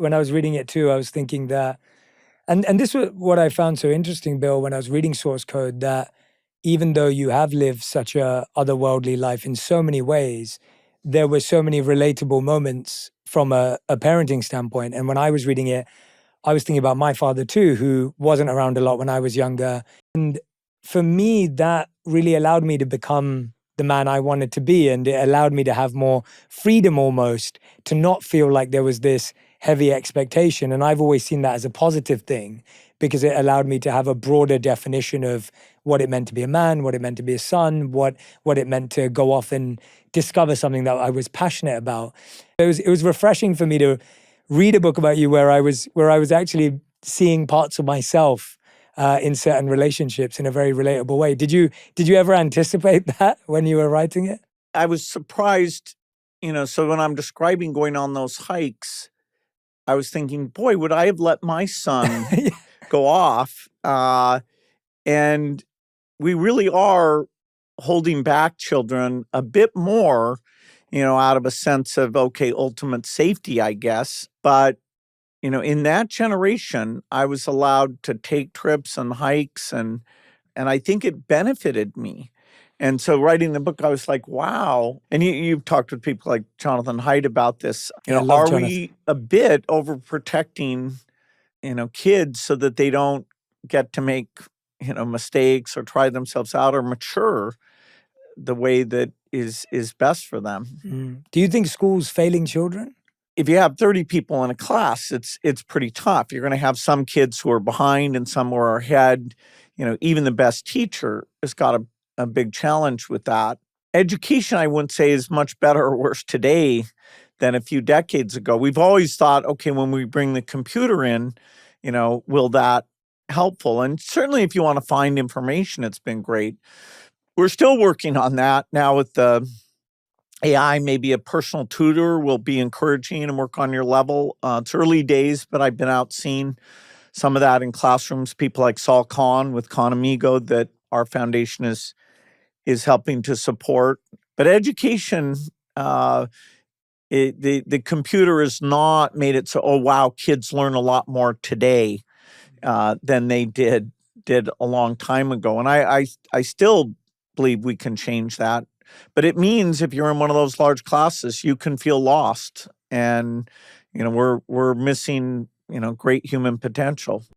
when I was reading it too, I was thinking that, and this was what I found so interesting, Bill, when I was reading Source Code, that even though you have lived such a otherworldly life in so many ways, there were so many relatable moments from a parenting standpoint. And when I was reading it, I was thinking about my father too, who wasn't around a lot when I was younger. And for me, that really allowed me to become the man I wanted to be. And it allowed me to have more freedom almost, to not feel like there was this heavy expectation. And I've always seen that as a positive thing, because it allowed me to have a broader definition of what it meant to be a man, what it meant to be a son, what it meant to go off and discover something that I was passionate about. It was refreshing for me to read a book about you where I was actually seeing parts of myself in certain relationships in a very relatable way. Did you ever anticipate that when you were writing it? I was surprised, so when I'm describing going on those hikes, I was thinking, boy, would I have let my son go off? And we really are holding back children a bit more, out of a sense of, okay, ultimate safety, I guess. But, in that generation, I was allowed to take trips and hikes, and I think it benefited me. And so writing the book, I was like, wow. And you've talked with people like Jonathan Haidt about this. Yeah, I love Are Jonathan. we a bit overprotecting, kids so that they don't get to make, mistakes or try themselves out or mature the way that is best for them? Do you think schools failing children? If you have 30 people in a class, it's pretty tough. You're going to have some kids who are behind and some who are ahead. Even the best teacher has got a big challenge with that. Education, I wouldn't say, is much better or worse today than a few decades ago. We've always thought, okay, when we bring the computer in, will that helpful? And certainly if you want to find information, it's been great. We're still working on that now with the AI. Maybe a personal tutor will be encouraging and work on your level. It's early days, but I've been out seeing some of that in classrooms. People like Saul Kahn with Khan Amigo that our foundation is helping to support. But education, the computer has not made it so, oh, wow, kids learn a lot more today than they did a long time ago. And I still believe we can change that. But it means if you're in one of those large classes, you can feel lost. And, we're missing, great human potential.